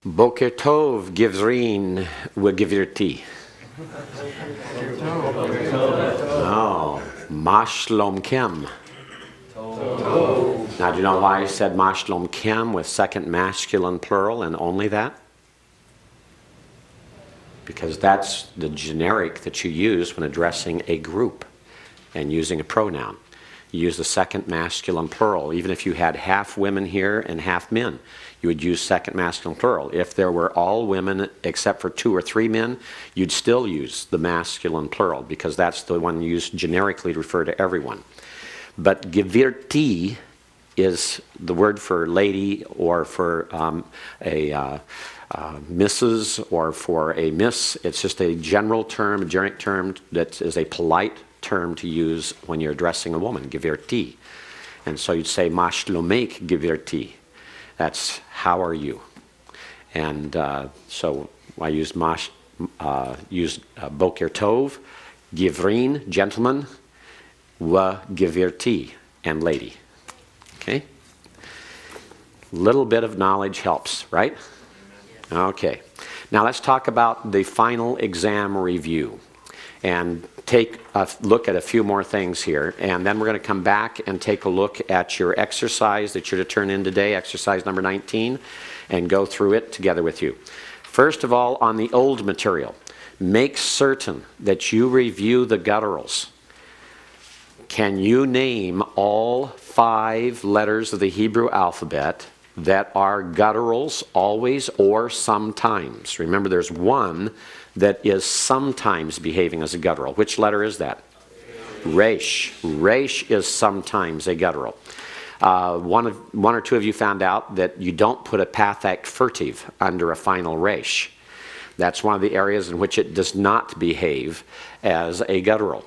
Boker Tov Givrin will give your tea. Oh, Mashlom Kem. Now, do you know why I said Mashlom Kem with second masculine plural and only that? Because that's the generic that you use when addressing a group and using a pronoun. You use the second masculine plural. Even if you had half women here and half men, you would use second masculine plural. If there were all women except for 2 or 3 men, you'd still use the masculine plural because that's the one used generically to refer to everyone. But Gevirti is the word for lady or for a Mrs. or for a miss. It's just a general term, a generic term that is a polite term to use when you're addressing a woman, Gevirti. And so you'd say, Mashlomek Gevirti. That's how are you? And so I used Boker Tov, Givrin, gentleman, Wa Gevirti, and lady. Okay? Little bit of knowledge helps, right? Okay. Now let's talk about the final exam review and take a look at a few more things here. And then we're going to come back and take a look at your exercise that you're to turn in today, exercise number 19, and go through it together with you. First of all, on the old material, make certain that you review the gutturals. Can you name all 5 letters of the Hebrew alphabet that are gutturals always or sometimes? Remember, there's one that is sometimes behaving as a guttural. Which letter is that? Rash. Rash is sometimes a guttural. One or two of you found out that you don't put a pathak furtive under a final rash. That's one of the areas in which it does not behave as a guttural.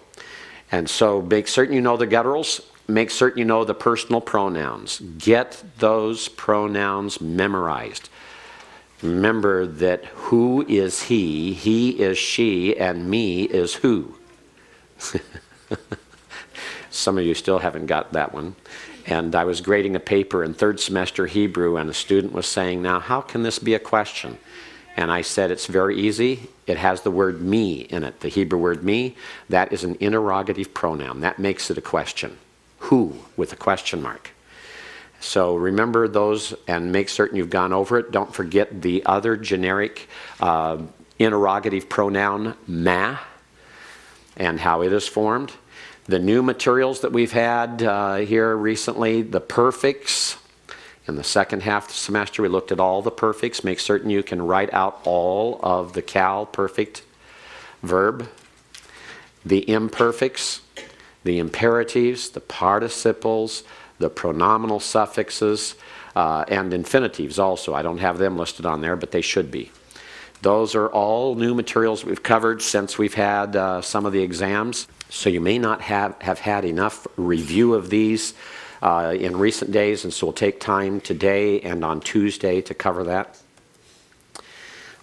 And so make certain you know the gutturals. Make certain you know the personal pronouns. Get those pronouns memorized. Remember that who is he is she, and me is who. Some of you still haven't got that one. And I was grading a paper in 3rd semester Hebrew, and a student was saying, now how can this be a question? And I said, it's very easy. It has the word me in it, the Hebrew word me. That is an interrogative pronoun. That makes it a question. Who, with a question mark. So remember those and make certain you've gone over it. Don't forget the other generic interrogative pronoun, ma, and how it is formed. The new materials that we've had here recently, the prefix. In the second half of the semester, we looked at all the prefix. Make certain you can write out all of the cal perfect verb, the imperfects, the imperatives, the participles, the pronominal suffixes, and infinitives also. I don't have them listed on there, but they should be. Those are all new materials we've covered since we've had some of the exams. So you may not have had enough review of these in recent days, and so we'll take time today and on Tuesday to cover that.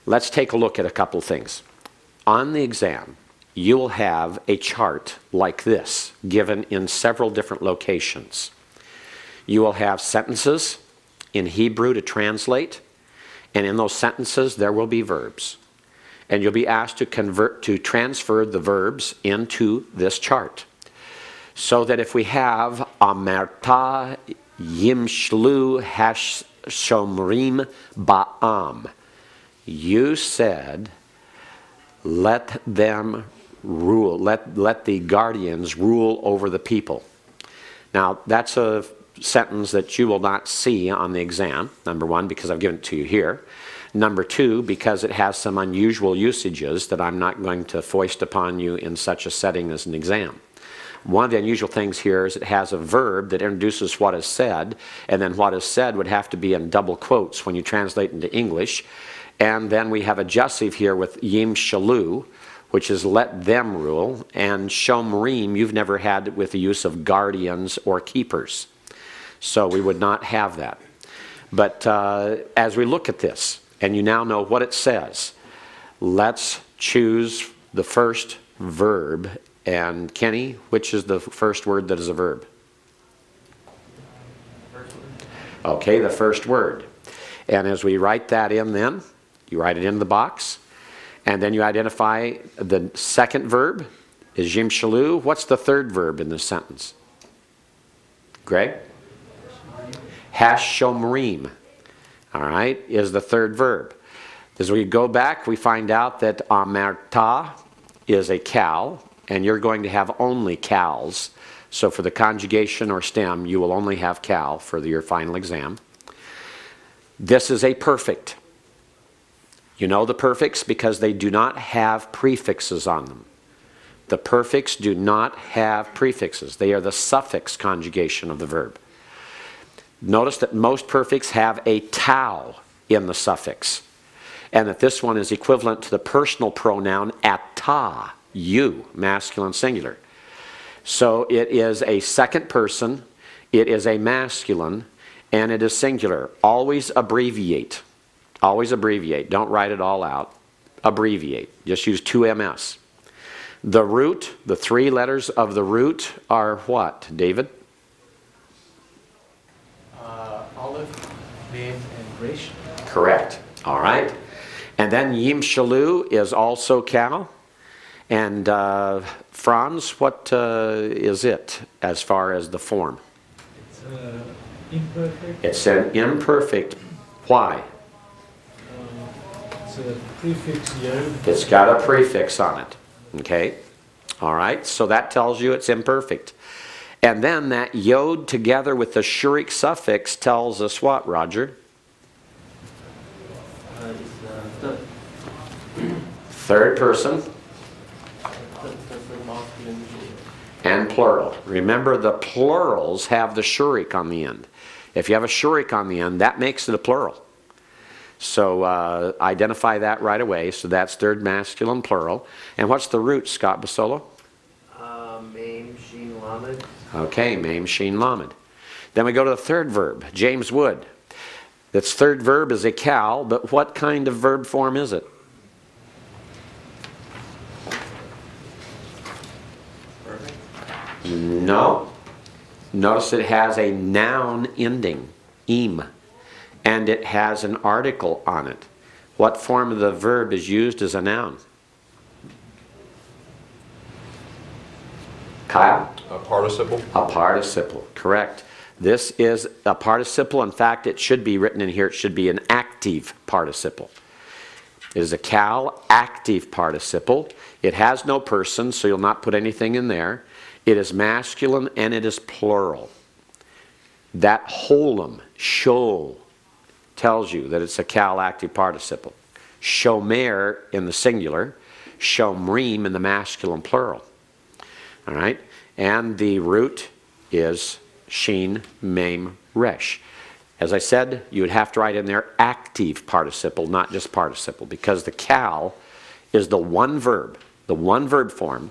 Let's take a look at a couple things. On the exam, you will have a chart like this given in several different locations. You will have sentences in Hebrew to translate, and in those sentences there will be verbs. And you'll be asked to transfer the verbs into this chart. So that if we have Amarta Yimshlu Hashomrim Ba'am, you said, let them rule, let the guardians rule over the people. Now, that's a sentence that you will not see on the exam, number one, because I've given it to you here. Number two, because it has some unusual usages that I'm not going to foist upon you in such a setting as an exam. One of the unusual things here is it has a verb that introduces what is said, and then what is said would have to be in double quotes when you translate into English. And then we have a jussive here with yim shalu, which is let them rule, and shomrim you've never had with the use of guardians or keepers. So we would not have that. But as we look at this, and you now know what it says, let's choose the first verb. And Kenny, which is the first word that is a verb? Okay, the first word. And as we write that in then, you write it in the box, and then you identify the second verb is Yim Shalu. What's the third verb in this sentence? Greg? Hashomrim, all right, is the third verb. As we go back, we find out that amarta is a cal, and you're going to have only cals. So for the conjugation or stem, you will only have cal for your final exam. This is a perfect. You know the perfects because they do not have prefixes on them. The perfects do not have prefixes. They are the suffix conjugation of the verb. Notice that most perfects have a tau in the suffix, and that this one is equivalent to the personal pronoun ata, you, masculine singular. So it is a second person, it is a masculine, and it is singular. Always abbreviate. Always abbreviate. Don't write it all out. Abbreviate. Just use 2ms. The root, the 3 letters of the root are what, David? Aleph, Mame, and Rash. Correct. All right. And then Yim Shalu is also cal. And Franz, what is it as far as the form? It's imperfect. It's an imperfect. Why? It's a prefix yod. It's got a prefix on it. Okay? All right. So that tells you it's imperfect. And then that yod together with the shuric suffix tells us what, Roger? Third person and plural. Remember, the plurals have the shurik on the end. If you have a shurik on the end, that makes it a plural. So identify that right away. So that's third masculine plural. And what's the root, Scott Basolo? Mame, sheen, lamed. Okay, mame, sheen, lamed. Then we go to the third verb, James Wood. Its third verb is a cal, but what kind of verb form is it? No. Notice it has a noun ending, im, and it has an article on it. What form of the verb is used as a noun? Kyle? A participle. A participle, correct. This is a participle. In fact, it should be written in here, it should be an active participle. It is a cal active participle. It has no person, so you'll not put anything in there. It is masculine and it is plural. That holum, shol, tells you that it's a cal active participle. Shomer in the singular, shomrim in the masculine plural. All right? And the root is sheen, mame, resh. As I said, you would have to write in there active participle, not just participle, because the cal is the one verb form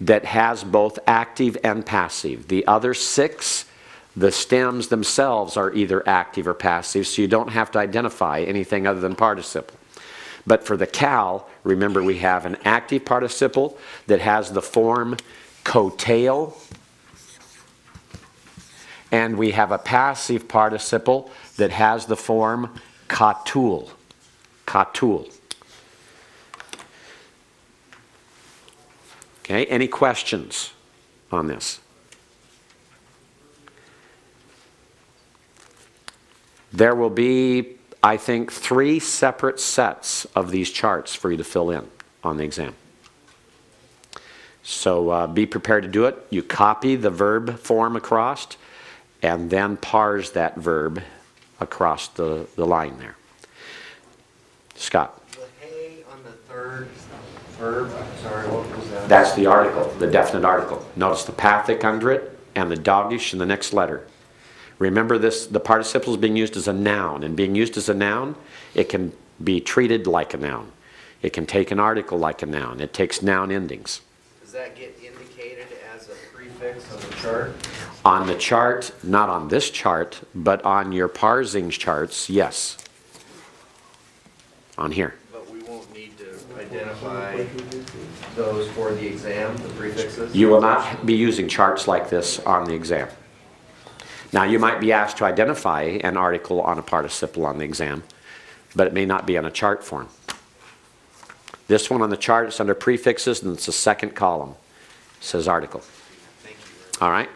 that has both active and passive. The other 6, the stems themselves are either active or passive, so you don't have to identify anything other than participle. But for the cal, remember we have an active participle that has the form cotail, and we have a passive participle that has the form katul. Katul. Okay, any questions on this? There will be, I think, 3 separate sets of these charts for you to fill in on the exam. So be prepared to do it. You copy the verb form across and then parse that verb across the line there. Scott. The hey on the third verb, sorry, what was that? That's the article, the definite article. Notice the pathic under it and the dogish in the next letter. Remember this, the participle is being used as a noun, and being used as a noun, it can be treated like a noun. It can take an article like a noun. It takes noun endings. Does that get indicated as a prefix on the chart? On the chart, not on this chart, but on your parsing charts, yes. On here. But we won't need to identify those for the exam, the prefixes? You will not be using charts like this on the exam. Now, you might be asked to identify an article on a participle on the exam, but it may not be on a chart form. This one on the chart is under prefixes, and it's the second column. It says article. Thank you. All right?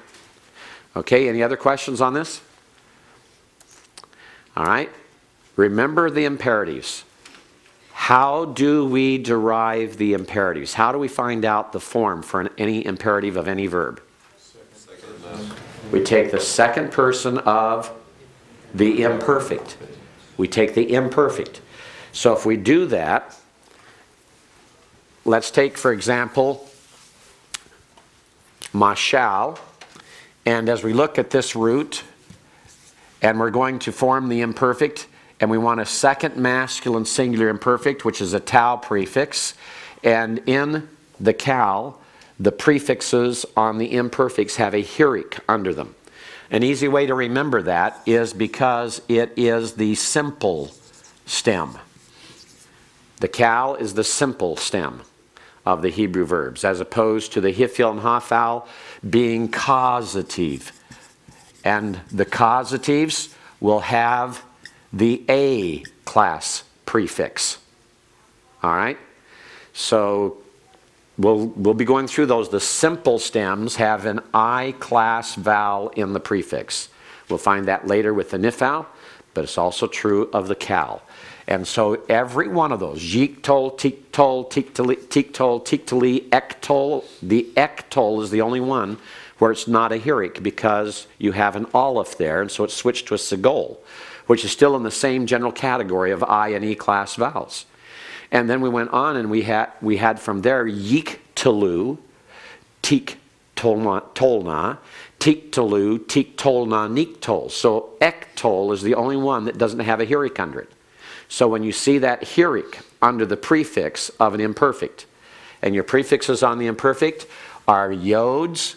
Okay, any other questions on this? All right. Remember the imperatives. How do we derive the imperatives? How do we find out the form for any imperative of any verb? We take the second person of the imperfect. We take the imperfect. So if we do that, let's take, for example, mashal. And as we look at this root, and we're going to form the imperfect, and we want a second masculine singular imperfect, which is a tau prefix. And in the cal, the prefixes on the imperfects have a heric under them. An easy way to remember that is because it is the simple stem. The cal is the simple stem of the Hebrew verbs, as opposed to the hifil and hafal being causative. And the causatives will have the A class prefix. All right? So we'll be going through those. The simple stems have an I class vowel in the prefix. We'll find that later with the nifal, but it's also true of the cal. And so every one of those, yiktol, tiktol, tiktol, tiktali, ektol, the ektol is the only one where it's not a heric because you have an aleph there, and so it's switched to a sigol, which is still in the same general category of I and E class vowels. And then we went on and we had from there yiktolu, tiktolna, tiktolu, tiktolna, niktol. So ektol is the only one that doesn't have a heric under it. So when you see that heric under the prefix of an imperfect, and your prefixes on the imperfect are yods,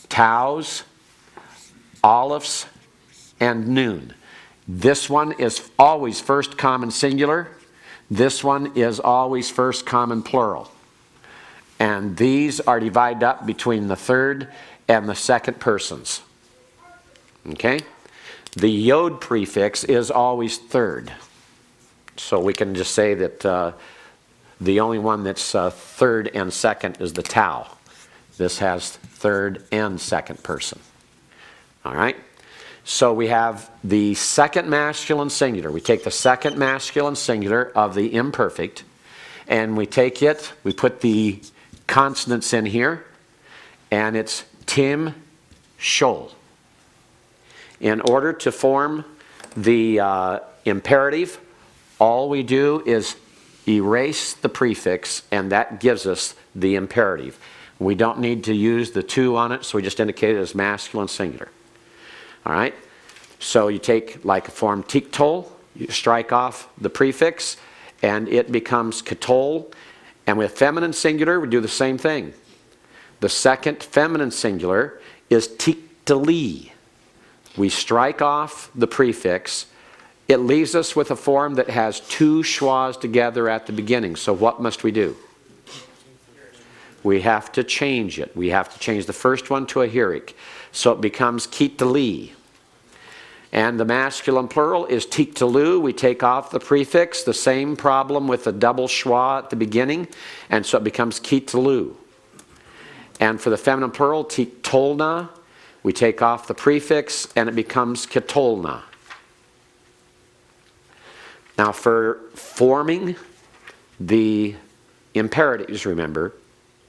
taus, alephs, and noon. This one is always first common singular. This one is always first common plural. And these are divided up between the third and the second persons. Okay? The yod prefix is always third. So we can just say that the only one that's third and second is the tau. This has third and second person. All right? So we have the second masculine singular. We take the second masculine singular of the imperfect, and we take it, we put the consonants in here, and it's tim, shol. In order to form the imperative, all we do is erase the prefix, and that gives us the imperative. We don't need to use the to on it, so we just indicate it as masculine singular. All right? So you take like a form tiktol, you strike off the prefix, and it becomes ketol. And with feminine singular, we do the same thing. The second feminine singular is tiktali. We strike off the prefix. It leaves us with a form that has two schwas together at the beginning. So what must we do? We have to change it. We have to change the first one to a heric. So it becomes kitali. And the masculine plural is tiktalu. We take off the prefix. The same problem with the double schwa at the beginning. And so it becomes kitalu. And for the feminine plural, tiktolna, we take off the prefix and it becomes ketolna. Now for forming the imperatives, remember,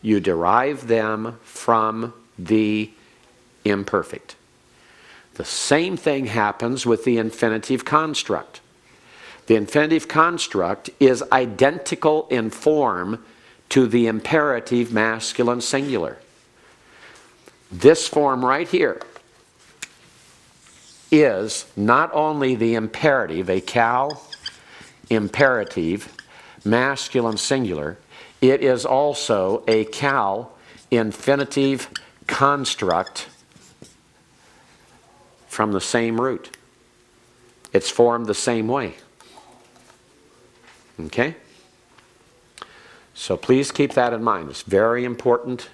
you derive them from the imperfect. The same thing happens with the infinitive construct. The infinitive construct is identical in form to the imperative masculine singular. This form right here is not only the imperative, a cal imperative masculine singular, it is also a cal infinitive construct from the same root. It's formed the same way. Okay? So please keep that in mind. It's very important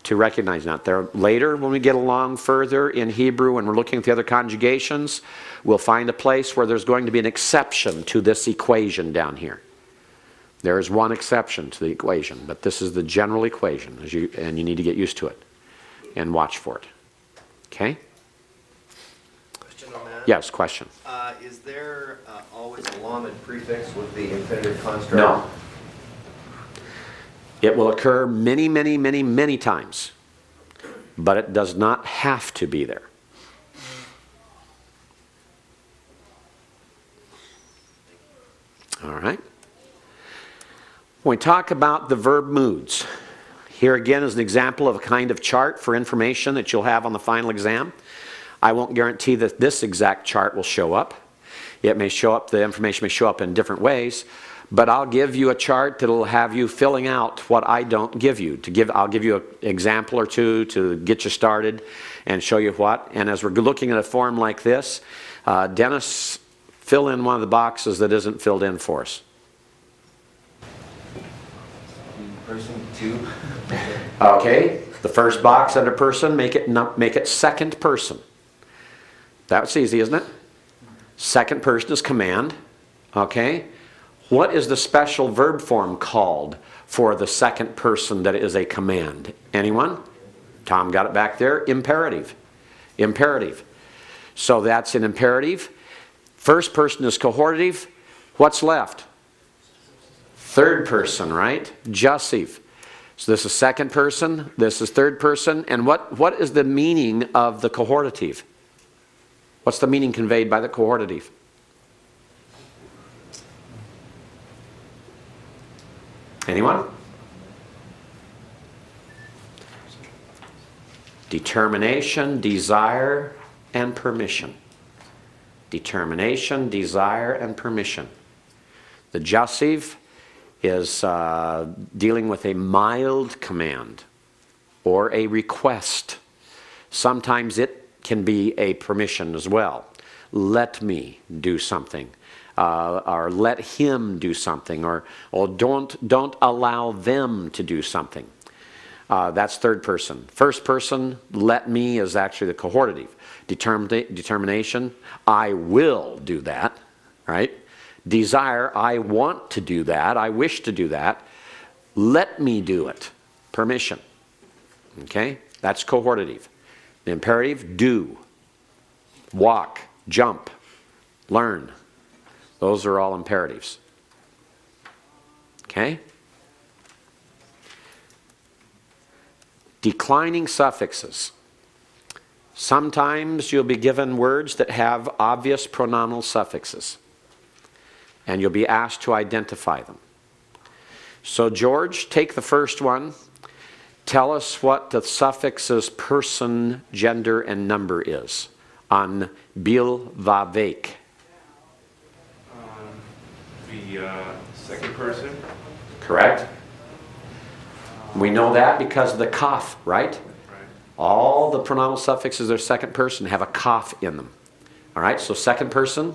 to recognize that. There, later, when we get along further in Hebrew and we're looking at the other conjugations, we'll find a place where there's going to be an exception to this equation down here. There is one exception to the equation, but this is the general equation, and you need to get used to it and watch for it. Okay? Question on that? Yes, question. Is there always a Lawmen prefix with the infinitive construct? No. It will occur many, many, many, many times, but it does not have to be there. All right. When we talk about the verb moods, here again is an example of a kind of chart for information that you'll have on the final exam. I won't guarantee that this exact chart will show up. It may show up, the information may show up in different ways, but I'll give you a chart that'll have you filling out what I don't give you. I'll give you an example or two to get you started and show you what. And as we're looking at a form like this, Dennis, fill in one of the boxes that isn't filled in for us. Person 2. Okay, the first box under person, make it second person. That's easy, isn't it? Second person is command. Okay, what is the special verb form called for the second person that is a command? Anyone? Tom got it back there. Imperative. Imperative. So that's an imperative. First person is cohortative. What's left? Third person, right? Jussive. So this is second person, this is third person. And what is the meaning of the cohortative? What's the meaning conveyed by the cohortative? Anyone? Determination, desire, and permission. Determination, desire, and permission. The jussive is dealing with a mild command or a request. Sometimes it can be a permission as well. Let me do something, or let him do something, or don't allow them to do something. That's third person. First person, let me, is actually the cohortative. Determination, I will do that, right? Desire, I want to do that, I wish to do that. Let me do it. Permission. Okay? That's cohortative. The imperative, do. Walk, jump, learn. Those are all imperatives. Okay? Declining suffixes. Sometimes you'll be given words that have obvious pronominal suffixes, and you'll be asked to identify them. So George, take the first one. Tell us what the suffixes person, gender, and number is on bil va vek. The second person. Correct? We know that because of the kaf, right? Right. All the pronominal suffixes are second person have a kaf in them. All right, so second person.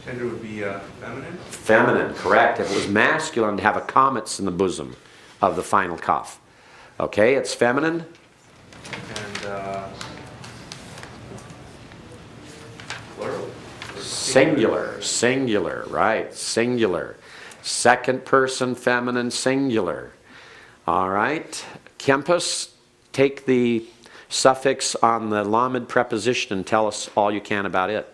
Gender would be feminine. Feminine, correct. If it was masculine, to have a comets in the bosom of the final kaf. Okay, it's feminine. And plural. Singular, singular, right, singular. Second person, feminine, singular. All right, Kempus, take the suffix on the Lawmen preposition and tell us all you can about it.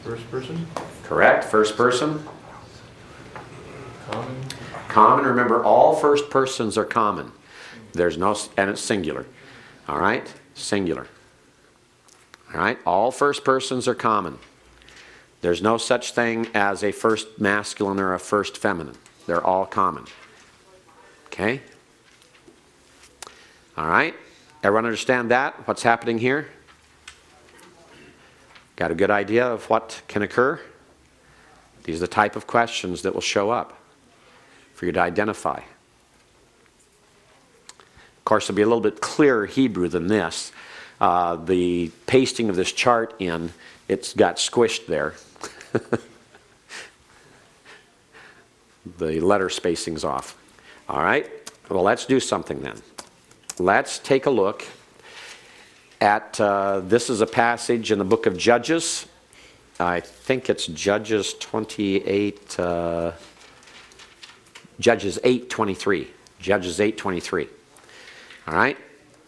First person. Correct, first person. Common. Common, remember all first persons are common. There's no, and it's singular. All right, singular. All right, all first persons are common. There's no such thing as a first masculine or a first feminine. They're all common. Okay? All right, everyone understand that? What's happening here? Got a good idea of what can occur? These are the type of questions that will show up for you to identify. Of course, it'll be a little bit clearer Hebrew than this. The pasting of this chart in, it's got squished there. The letter spacing's off. All right, Well, let's do something then. Let's take a look at, this is a passage in the book of Judges. I think it's Judges 28, Judges 8:23. Judges 8:23. All right?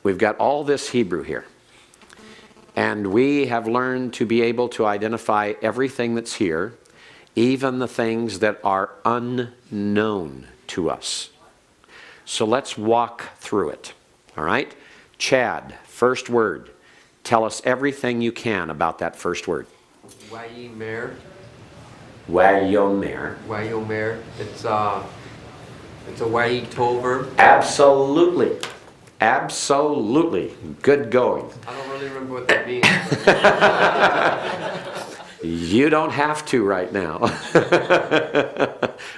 We've got all this Hebrew here. And we have learned to be able to identify everything that's here, even the things that are unknown to us. So let's walk through it. All right? Chad, first word. Tell us everything you can about that first word. Wayomer. Wayomer. Wayomer. It's a Wayito verb. Absolutely. Absolutely. Good going. I don't really remember what that means. You don't have to right now.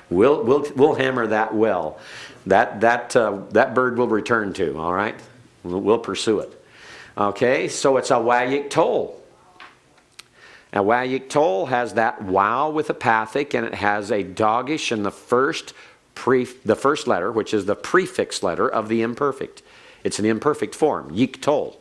We'll hammer that well. That bird will return to, all right? We'll pursue it. Okay, so it's a Wayito. Now, Wayito has that wow with a pathic, and it has a dogish in the first letter, which is the prefix letter of the imperfect. It's an imperfect form, yiktol.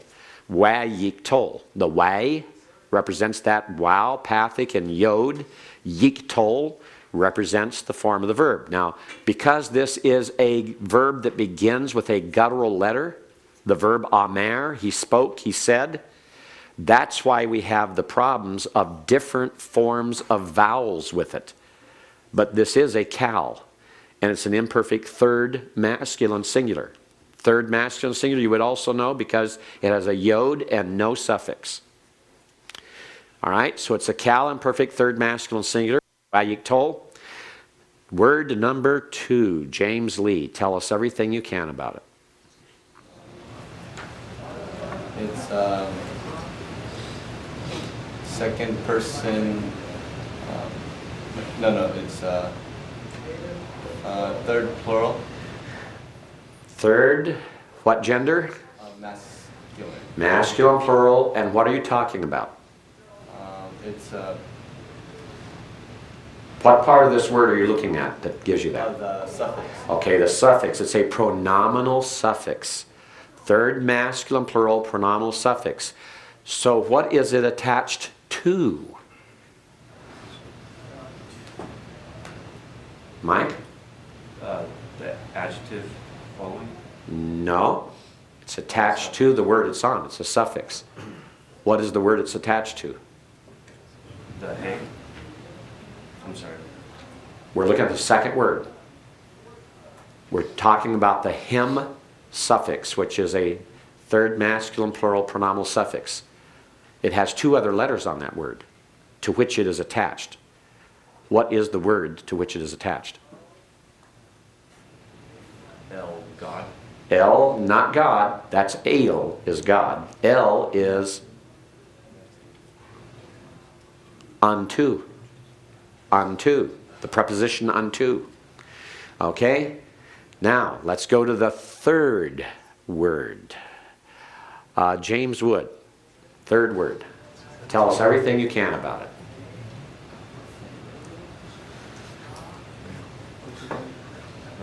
Wayito. The way represents that wow, pathic, and yod. Yiktol represents the form of the verb. Now, because this is a verb that begins with a guttural letter, the verb amer, he spoke, he said, that's why we have the problems of different forms of vowels with it. But this is a cal, and it's an imperfect third masculine singular. Third masculine singular you would also know because it has a yod and no suffix. All right, so it's a cal imperfect third masculine singular. Wayito. Word number 2, James Lee. Tell us everything you can about it. It's second person. It's third plural. Third, what gender? Masculine. Masculine plural, and what are you talking about? It's What part of this word are you looking at that gives you that? the suffix. Okay, the suffix. It's a pronominal suffix. Third masculine plural pronominal suffix. So what is it attached to? Mike? The adjective following. No. It's attached to the word it's on. It's a suffix. What is the word it's attached to? The hey. I'm sorry. We're looking at the second word. We're talking about the him suffix, which is a third masculine plural pronominal suffix. It has 2 other letters on that word to which it is attached. What is the word to which it is attached? El, God. El, not God. That's El is God. El is unto. Unto. The preposition unto. Okay? Now, let's go to the third word. James Wood. Third word. Tell us everything you can about it.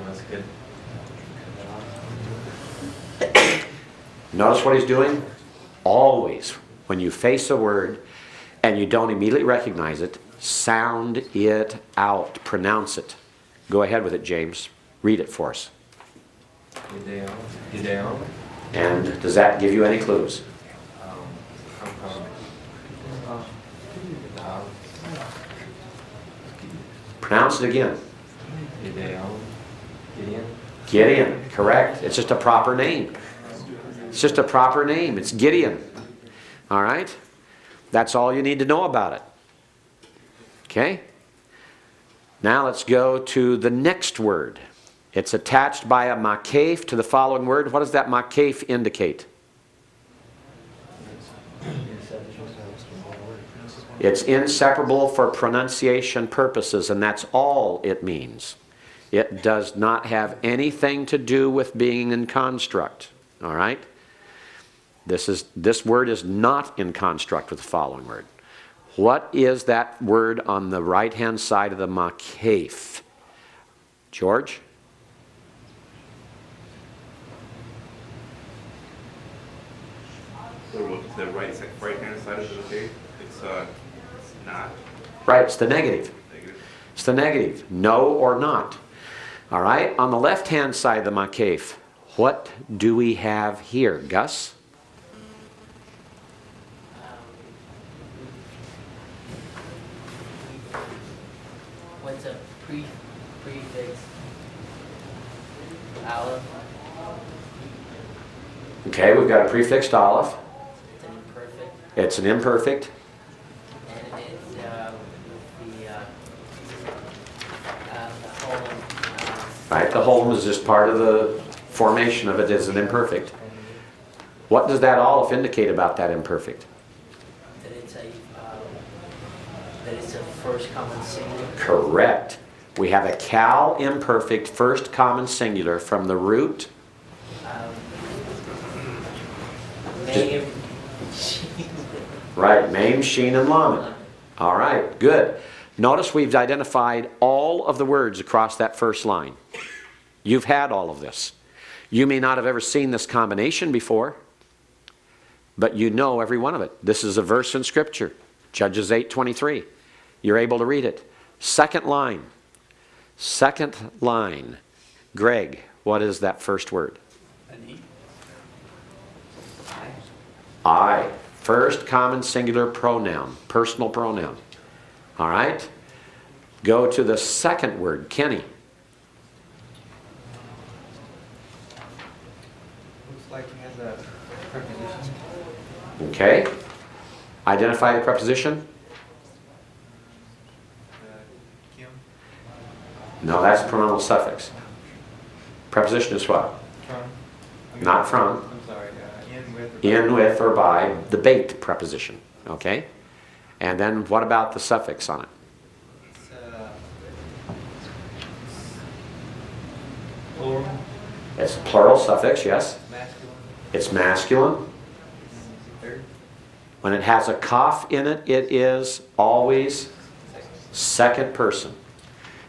That's good. Notice what he's doing? Always, when you face a word and you don't immediately recognize it, sound it out. Pronounce it. Go ahead with it, James. Read it for us. Gideon. And does that give you any clues? Pronounce it again. Gideon. Gideon, correct. It's just a proper name. It's just a proper name. It's Gideon. All right? That's all you need to know about it. Okay? Now let's go to the next word. It's attached by a makef to the following word. What does that makef indicate? It's inseparable for pronunciation purposes, and that's all it means. It does not have anything to do with being in construct. All right? This word is not in construct with the following word. What is that word on the right-hand side of the makef? George? the right-hand side of the page, it's not Right, it's the negative. negative. It's the negative. No or not. All right, on the left-hand side of the makef, what do we have here, Gus? What's a prefix? Aleph. Okay, we've got a prefixed aleph. It's an imperfect. It's an imperfect. And it's the whole. Right, the whole is just part of the formation of it as an imperfect. What does that aleph indicate about that imperfect? That it's a first common singular. Correct. We have a cal imperfect first common singular from the root. Mame. Right, maim, sheen, and lawmen. All right, good. Notice we've identified all of the words across that first line. You've had all of this. You may not have ever seen this combination before, but you know every one of it. This is a verse in Scripture, Judges 8:23. You're able to read it. Second line. Second line. Greg, what is that first word? I. First common singular pronoun, personal pronoun. All right? Go to the second word, Kenny. Looks like it has a preposition. Okay? Identify the preposition. Kim. No, that's pronominal suffix. Preposition is what? From. Not from. I'm sorry. In with. In, with, or by. The bait preposition. Okay? And then what about the suffix on it? It's plural. It's plural suffix, yes. Masculine. It's masculine. Third. When it has a kaf in it, it is always second person.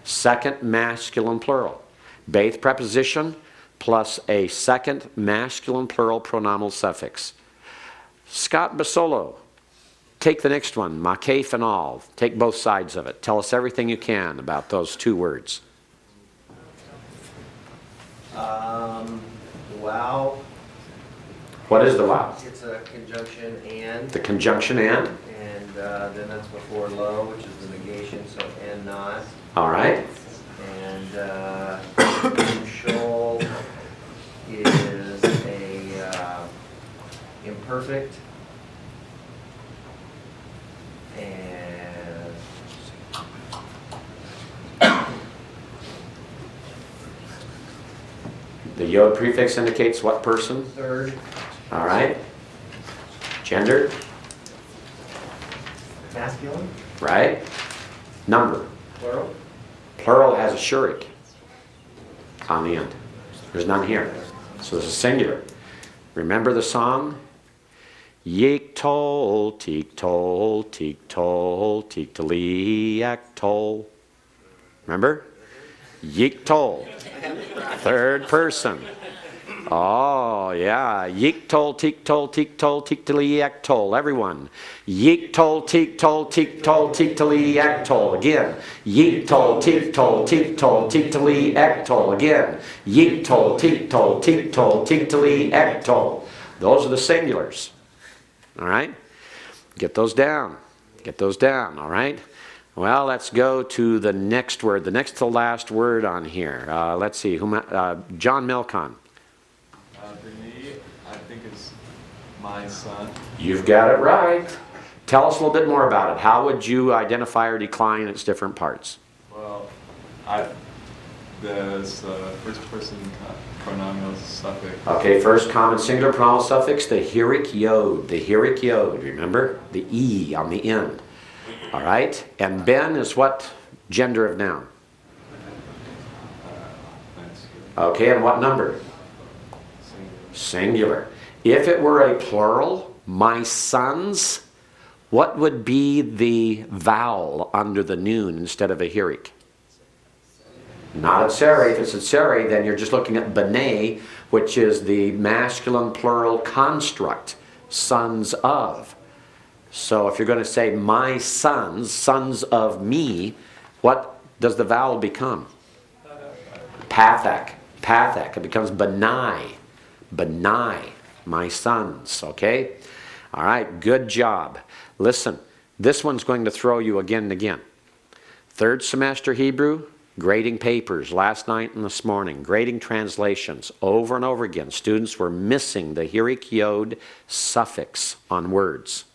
Second masculine plural. Bait preposition plus a second masculine plural pronominal suffix. Scott Basolo, take the next one, makef and all. Take both sides of it. Tell us everything you can about those two words. Wow. What is the wow? It's a conjunction and. The conjunction and. And then that's before lo, which is the negation, so and not. All right. And shol is a imperfect. And The yod prefix indicates what person? third, All right. Gender, masculine, right? Number. plural. Plural has a shurik on the end. There's none here. So this is singular. Remember the song? Yik tol, teek tol, teek tol, teek taliak tol. Remember? Yik tol. Third person. Oh, yeah. Yik tol, teek tol, teek tol, teek taliak tol. Everyone. Yik tol, teek tol, teek tol, teek taliak tol. Again. Yik tol, teek tol, teek tol, teek taliak tol. Again. Yik tol, teek tol, teek tol, teek taliak tol. Those are the singulars. All right? Get those down. Get those down, all right? Well, let's go to the next word, the next to last word on here. Let's see, John Melcon. B'ni, I think it's my son. You've got it right. Tell us a little bit more about it. How would you identify or decline its different parts? Well, there's first person pronominal suffix. Okay, first common singular pronominal suffix, the hirik yod. The hirik yod, remember? The E on the end. All right? And ben is what gender of noun? Okay, and what number? Singular. If it were a plural, my sons, what would be the vowel under the noon instead of a hirik? Not a tseri. If it's a tseri, then you're just looking at b'nai, which is the masculine plural construct. sons of. So if you're going to say my sons, sons of me, what does the vowel become? Pathak. Pathak. It becomes benai. Benai. My sons. Okay? All right. Good job. Listen, this one's going to throw you again and again. Third semester Hebrew, grading papers last night and this morning, grading translations over and over again. Students were missing the hirik yod suffix on words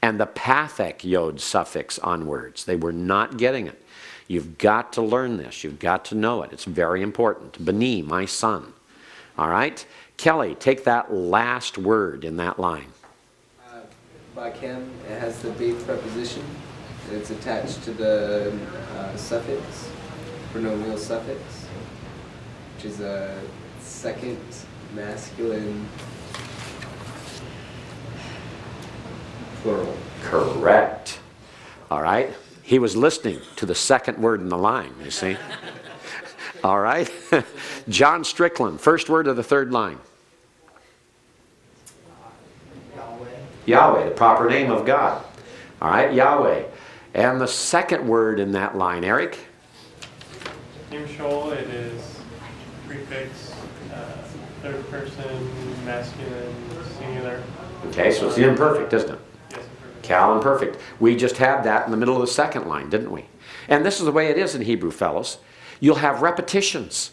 and the pathak yod suffix on words. They were not getting it. You've got to learn this. You've got to know it. It's very important. Bani, my son. All right? Kelly, take that last word in that line. Vaca, it has the base preposition, and it's attached to the suffix, pronominal suffix, which is a second masculine plural. Correct. All right? He was listening to the second word in the line, you see. All right? John Strickland, first word of the third line. Yahweh, the proper name of God. All right, Yahweh. And the second word in that line, Eric? Nimshol, it is prefix, third person, masculine, singular. Okay, so it's the imperfect, isn't it? Yes, imperfect. Cal imperfect. We just had that in the middle of the second line, didn't we? And this is the way it is in Hebrew, fellows. You'll have repetitions.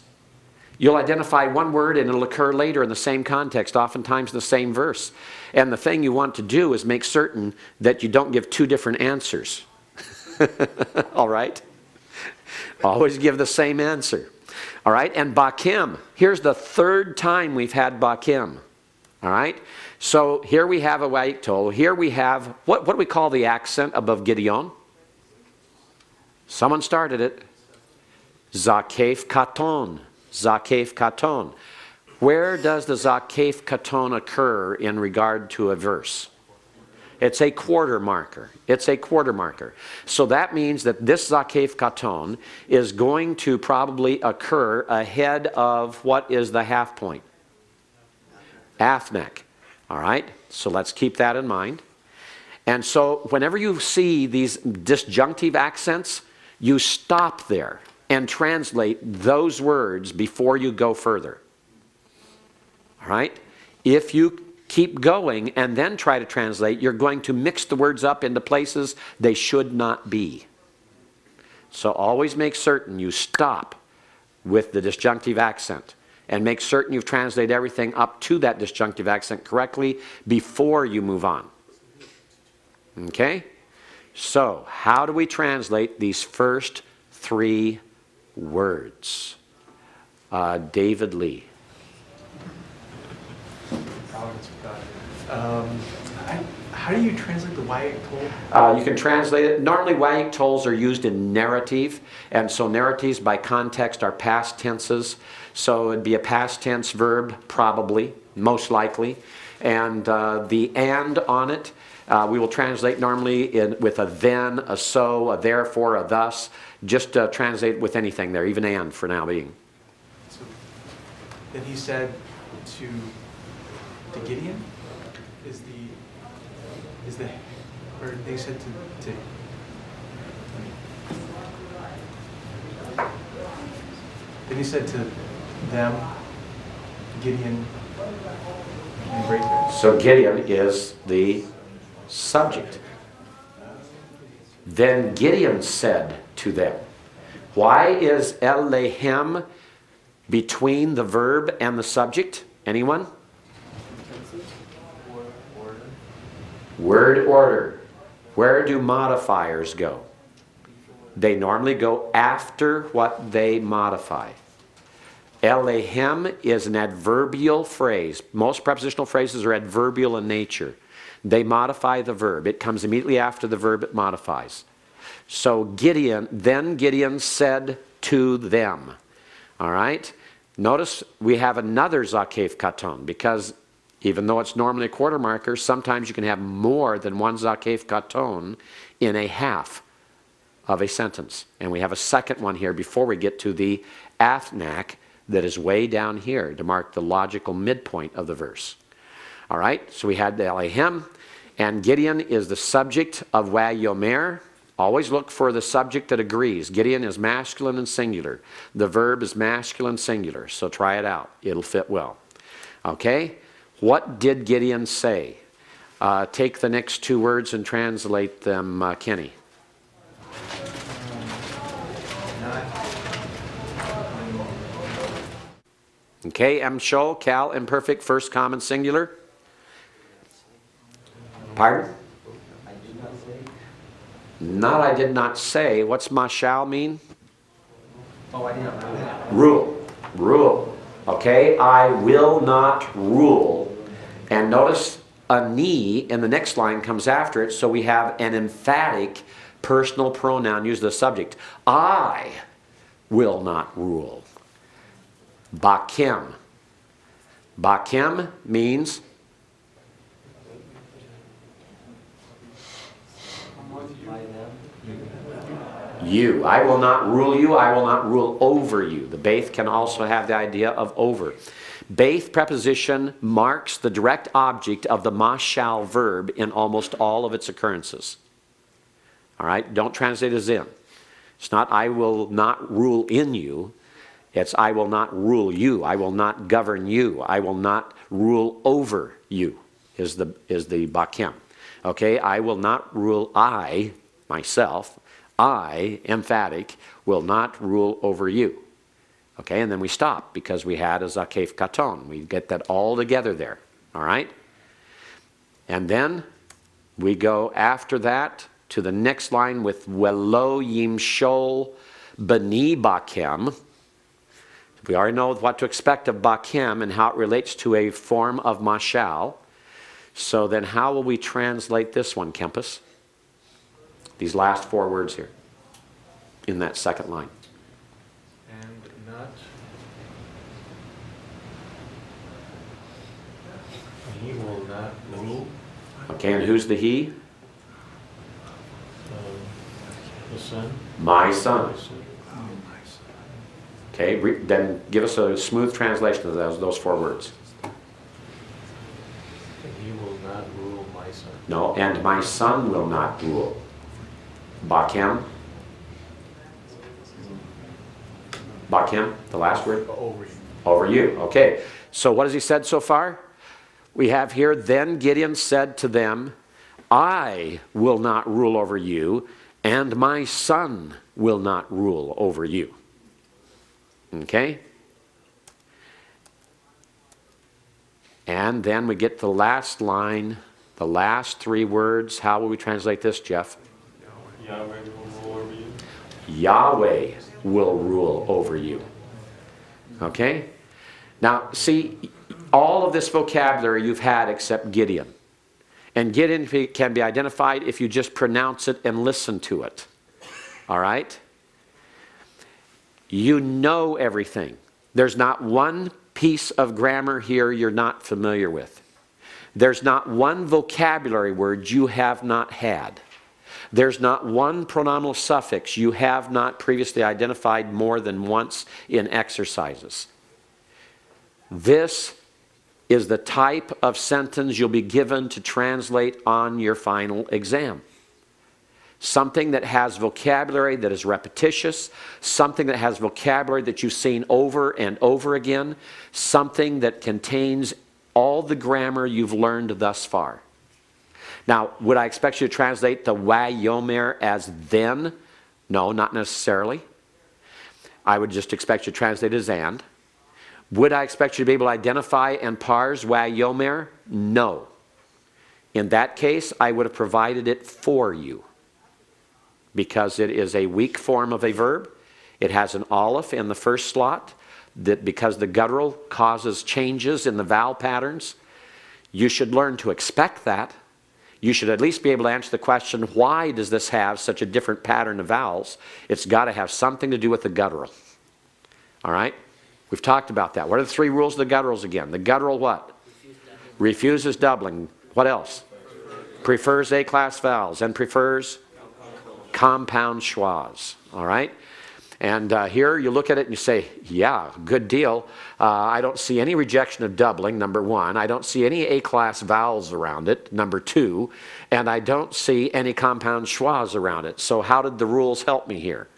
You'll identify one word and it'll occur later in the same context, oftentimes in the same verse. And the thing you want to do is make certain that you don't give two different answers. All right? Always give the same answer. All right? And Bakim. Here's the third time we've had Bakim. All right? So here we have a Wa'iktol. Here we have, what do we call the accent above Gideon? Someone started it. Zakef Katon. Zakef Katon. Where does the Zakef Katon occur in regard to a verse? It's a quarter marker. It's a quarter marker. So that means that this Zakef Katon is going to probably occur ahead of what is the half point? Athnek. All right? So let's keep that in mind. And so whenever you see these disjunctive accents, you stop there and translate those words before you go further. All right? If you keep going and then try to translate, you're going to mix the words up into places they should not be. So always make certain you stop with the disjunctive accent and make certain you've translated everything up to that disjunctive accent correctly before you move on. Okay? So, how do we translate these first three words? David Lee. How do you translate the Wa'iktol? You can translate it. Normally, Wa'iktols are used in narrative, and so narratives by context are past tenses. So it'd be a past tense verb, probably, most likely. And the and on it, we will translate normally with a then, a so, a therefore, a thus. Just translate with anything there, even and for now being. So then he said to Gideon, or they said to then he said to them, Gideon, break it. So Gideon is the subject. Then Gideon said to them. Why is Elohim between the verb and the subject? Anyone? Word order. Where do modifiers go? They normally go after what they modify. Elohim is an adverbial phrase. Most prepositional phrases are adverbial in nature. They modify the verb. It comes immediately after the verb it modifies. So then Gideon said to them. All right? Notice we have another Zakef Katon, because even though it's normally a quarter marker, sometimes you can have more than one Zakef Katon in a half of a sentence. And we have a second one here before we get to the Athnak that is way down here to mark the logical midpoint of the verse. All right, so we had the Elohim, and Gideon is the subject of Wayomer. Always look for the subject that agrees. Gideon is masculine and singular. The verb is masculine singular, so try it out. It'll fit well. Okay, what did Gideon say? Take the next two words and translate them, Kenny. Okay, Shol, Cal, imperfect, first common singular. Pardon? Not I did not say. What's mashal mean? Oh, I did not know that. Rule. Rule. Okay, I will not rule. And notice a ni in the next line comes after it, so we have an emphatic personal pronoun, use the subject. I will not rule. Bakim. Bakim means you. I will not rule you. I will not rule over you. The Baith can also have the idea of over. Baith preposition marks the direct object of the mashal verb in almost all of its occurrences. All right? Don't translate as in. It's not I will not rule in you. It's I will not rule you. I will not govern you. I will not rule over you is the bakim. Okay? I will not rule I, myself. I, emphatic, will not rule over you. Okay, and then we stop because we had a zakef katon. We get that all together there. All right? And then we go after that to the next line with Welo Yimshol Bani Bakem. We already know what to expect of Bakem and how it relates to a form of mashal. So then how will we translate this one, Kempis? These last four words here in that second line. And not. He will not rule. Okay, and who's the he? The son. My son. Okay, then give us a smooth translation of those four words. He will not rule my son. No, and my son will not rule. Bakem. Bakem, the last word? Over you. Over you. Okay, so what has he said so far? We have here, then Gideon said to them, I will not rule over you, and my son will not rule over you. Okay? And then we get the last line, the last three words. How will we translate this, Jeff? Yahweh will rule over you. Yahweh will rule over you. Okay? Now, see, all of this vocabulary you've had except Gideon. And Gideon can be identified if you just pronounce it and listen to it. All right? You know everything. There's not one piece of grammar here you're not familiar with. There's not one vocabulary word you have not had. There's not one pronominal suffix you have not previously identified more than once in exercises. This is the type of sentence you'll be given to translate on your final exam. Something that has vocabulary that is repetitious, something that has vocabulary that you've seen over and over again, something that contains all the grammar you've learned thus far. Now, would I expect you to translate the Wayomer as then? No, not necessarily. I would just expect you to translate it as and. Would I expect you to be able to identify and parse Wayomer? No. In that case, I would have provided it for you because it is a weak form of a verb. It has an aleph in the first slot that because the guttural causes changes in the vowel patterns. You should learn to expect that. You should at least be able to answer the question, why does this have such a different pattern of vowels? It's got to have something to do with the guttural. All right? We've talked about that. What are the three rules of the gutturals again? The guttural what? Refuses doubling. What else? Prefers A-class vowels and prefers compound schwas. All right? And here you look at it and you say, yeah, good deal. I don't see any rejection of doubling, number one. I don't see any A-class vowels around it, number two. And I don't see any compound schwas around it. So how did the rules help me here?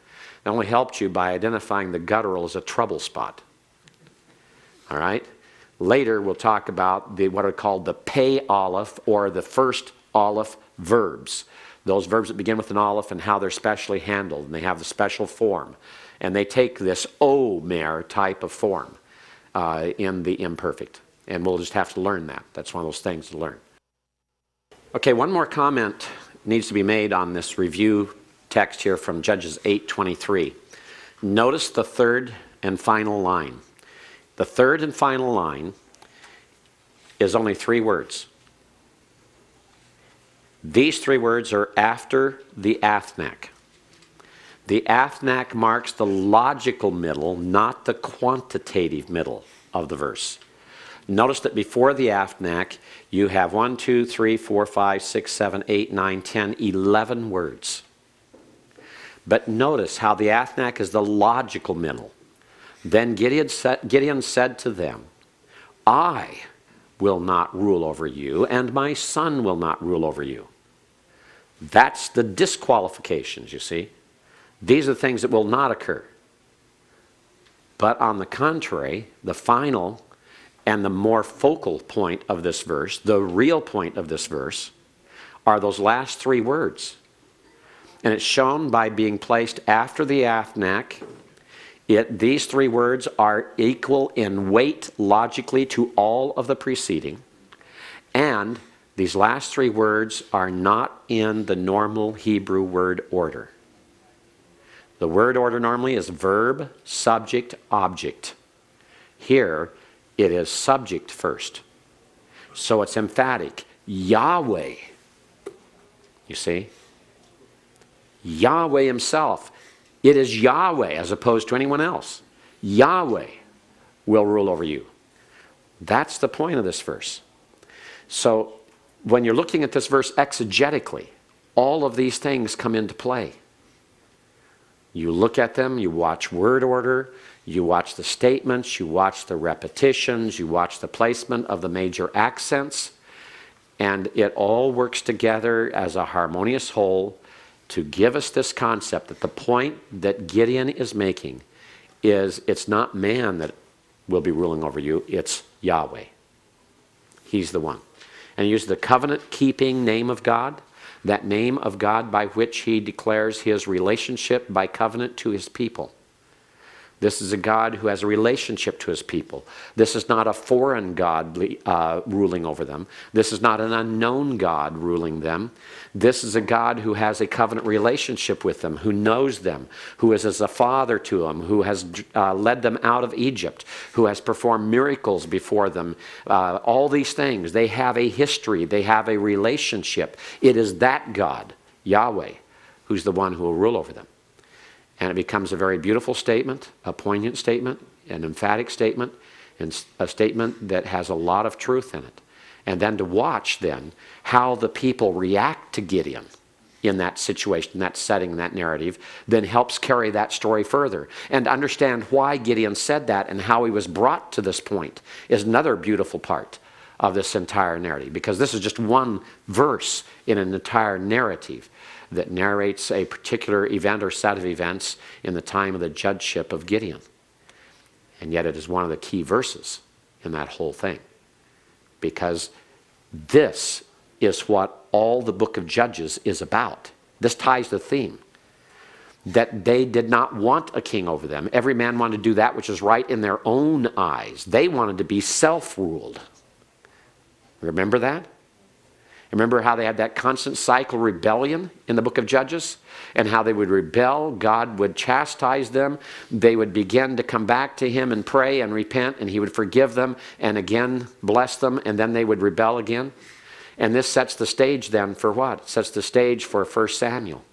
It only helped you by identifying the guttural as a trouble spot. All right? Later we'll talk about what are called the pay aleph, or the first aleph verbs. Those verbs that begin with an aleph and how they're specially handled, and they have the special form. And they take this omer type of form in the imperfect. And we'll just have to learn that. That's one of those things to learn. Okay, one more comment needs to be made on this review text here from Judges 8:23. Notice the third and final line. The third and final line is only 3 words. These 3 words are after the athnak. The athnak marks the logical middle, not the quantitative middle of the verse. Notice that before the athnak, you have 1, 2, 3, 4, 5, 6, 7, 8, 9, 10, 11 words. But notice how the athnak is the logical middle. Then Gideon said to them, I will not rule over you, and my son will not rule over you. That's the disqualifications, you see. These are things that will not occur. But on the contrary, the final and the more focal point of this verse, the real point of this verse, are those last 3 words. And it's shown by being placed after the athnak. These 3 words are equal in weight logically to all of the preceding. And these last 3 words are not in the normal Hebrew word order. The word order normally is verb, subject, object. Here, it is subject first. So it's emphatic. Yahweh. You see? Yahweh himself. It is Yahweh as opposed to anyone else. Yahweh will rule over you. That's the point of this verse. So when you're looking at this verse exegetically, all of these things come into play. You look at them, you watch word order, you watch the statements, you watch the repetitions, you watch the placement of the major accents, and it all works together as a harmonious whole to give us this concept that the point that Gideon is making is it's not man that will be ruling over you, it's Yahweh. He's the one. And he uses the covenant-keeping name of God, that name of God by which he declares his relationship by covenant to his people. This is a God who has a relationship to his people. This is not a foreign God ruling over them. This is not an unknown God ruling them. This is a God who has a covenant relationship with them, who knows them, who is as a father to them, who has led them out of Egypt, who has performed miracles before them. All these things, they have a history, they have a relationship. It is that God, Yahweh, who's the one who will rule over them. And it becomes a very beautiful statement, a poignant statement, an emphatic statement, and a statement that has a lot of truth in it. And then to watch then how the people react to Gideon in that situation, that setting, that narrative, then helps carry that story further. And understand why Gideon said that and how he was brought to this point is another beautiful part of this entire narrative. Because this is just one verse in an entire narrative that narrates a particular event or set of events in the time of the judgeship of Gideon. And yet it is one of the key verses in that whole thing. Because this is what all the book of Judges is about. This ties the theme. That they did not want a king over them. Every man wanted to do that which is right in their own eyes. They wanted to be self-ruled. Remember that? Remember how they had that constant cycle of rebellion in the book of Judges? And how they would rebel, God would chastise them, they would begin to come back to him and pray and repent, and he would forgive them and again bless them, and then they would rebel again. And this sets the stage then for what? It sets the stage for 1 Samuel.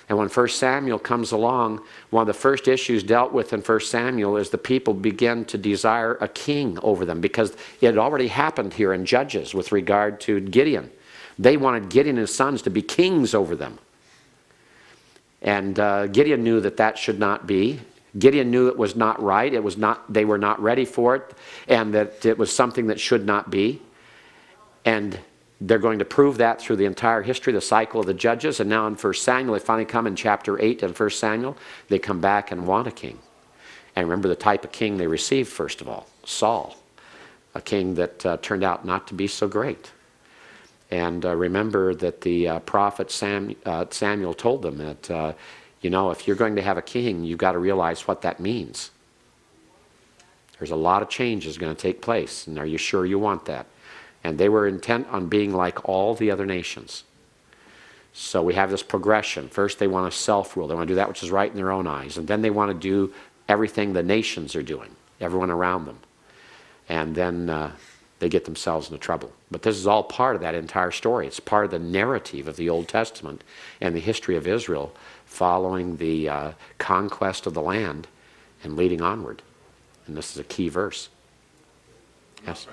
And when 1 Samuel comes along, one of the first issues dealt with in 1 Samuel is the people begin to desire a king over them, because it had already happened here in Judges with regard to Gideon. They wanted Gideon and his sons to be kings over them. And Gideon knew that that should not be. Gideon knew it was not right. It was not, they were not ready for it, and that it was something that should not be. And they're going to prove that through the entire history, the cycle of the judges. And now in 1 Samuel, they finally come in chapter 8 of 1 Samuel. They come back and want a king. And remember the type of king they received, first of all, Saul, a king that turned out not to be so great. And remember that the prophet Samuel told them that, you know, if you're going to have a king, you've got to realize what that means. There's a lot of changes going to take place, and are you sure you want that? And they were intent on being like all the other nations. So we have this progression. First, they want to self-rule. They want to do that which is right in their own eyes. And then they want to do everything the nations are doing, everyone around them. And then they get themselves into trouble. But this is all part of that entire story. It's part of the narrative of the Old Testament and the history of Israel following the conquest of the land and leading onward. And this is a key verse. Yes?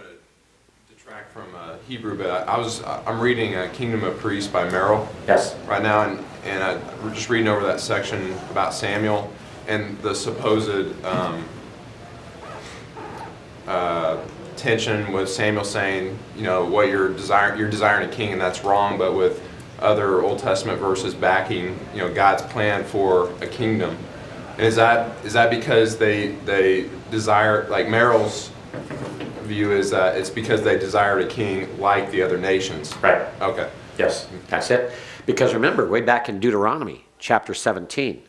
Detract from Hebrew, but I'm reading Kingdom of Priests by Marah Yes. right now, and we're just reading over that section about Samuel and the supposed tension with Samuel saying, you know, what you're desiring a king, and that's wrong, but with other Old Testament verses backing, you know, God's plan for a kingdom. And is that because they desire, like Merrill's view is that it's because they desired a king like the other nations. Right. Okay. Yes, that's it. Because remember, way back in Deuteronomy chapter 17,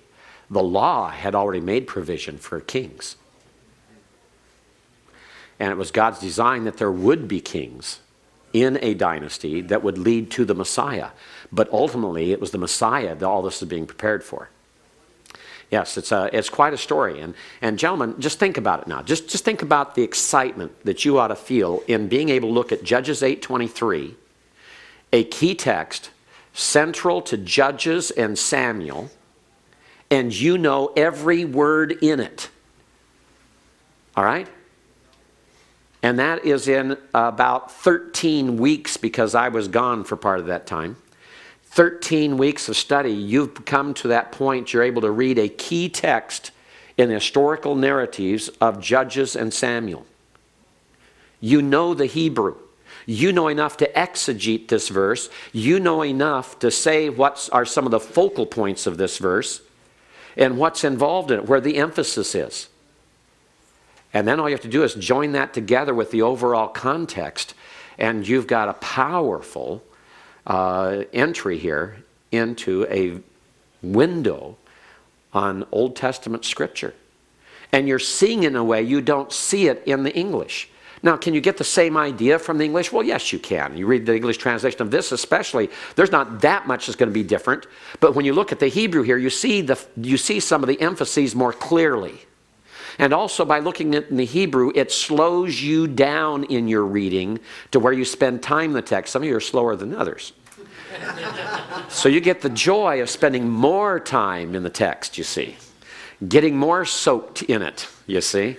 the law had already made provision for kings. And it was God's design that there would be kings in a dynasty that would lead to the Messiah. But ultimately, it was the Messiah that all this is being prepared for. Yes, it's quite a story. And gentlemen, just think about it now. Just think about the excitement that you ought to feel in being able to look at Judges 8:23, a key text central to Judges and Samuel, and you know every word in it. All right? And that is in about 13 weeks, because I was gone for part of that time. 13 weeks of study, you've come to that point, you're able to read a key text in the historical narratives of Judges and Samuel. You know the Hebrew. You know enough to exegete this verse. You know enough to say what are some of the focal points of this verse and what's involved in it, where the emphasis is. And then all you have to do is join that together with the overall context, and you've got a powerful entry here into a window on Old Testament scripture. And you're seeing it in a way you don't see it in the English. Now, can you get the same idea from the English? Well, yes, you can. You read the English translation of this especially, there's not that much that's going to be different. But when you look at the Hebrew here, you see some of the emphases more clearly. And also by looking at the Hebrew, it slows you down in your reading to where you spend time in the text. Some of you are slower than others. So you get the joy of spending more time in the text, you see. Getting more soaked in it, you see.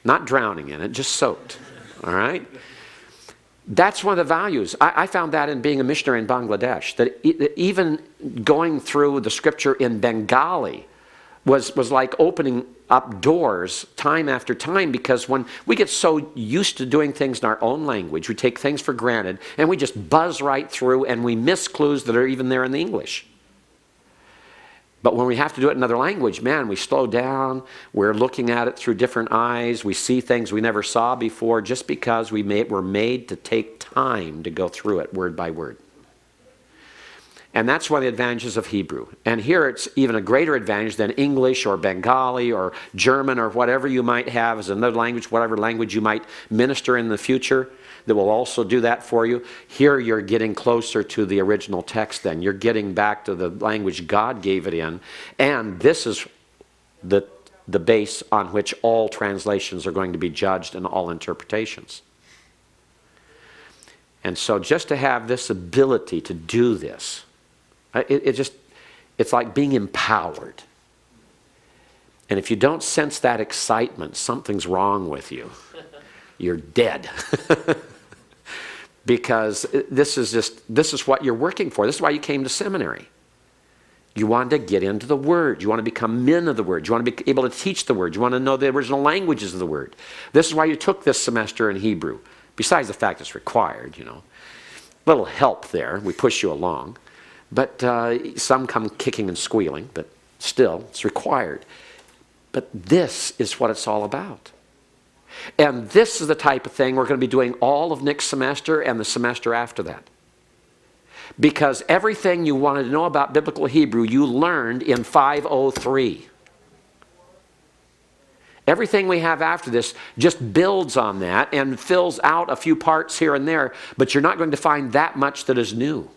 Not drowning in it, just soaked. All right? That's one of the values. I found that in being a missionary in Bangladesh, that even going through the scripture in Bengali was like opening up doors time after time, because when we get so used to doing things in our own language, we take things for granted and we just buzz right through and we miss clues that are even there in the English. But when we have to do it in another language, man, we slow down, we're looking at it through different eyes, we see things we never saw before just because we're made to take time to go through it word by word. And that's one of the advantages of Hebrew. And here it's even a greater advantage than English or Bengali or German or whatever you might have as another language, whatever language you might minister in the future that will also do that for you. Here you're getting closer to the original text then. You're getting back to the language God gave it in. And this is the base on which all translations are going to be judged and all interpretations. And so just to have this ability to do this, it's like being empowered. And if you don't sense that excitement, something's wrong with you. You're dead. Because this is what you're working for. This is why you came to seminary. You want to get into the word. You want to become men of the word. You want to be able to teach the word. You want to know the original languages of the word. This is why you took this semester in Hebrew. Besides the fact it's required, you know. Little help there. We push you along. But some come kicking and squealing, but still, it's required. But this is what it's all about. And this is the type of thing we're going to be doing all of next semester and the semester after that. Because everything you wanted to know about biblical Hebrew, you learned in 503. Everything we have after this just builds on that and fills out a few parts here and there, but you're not going to find that much that is new.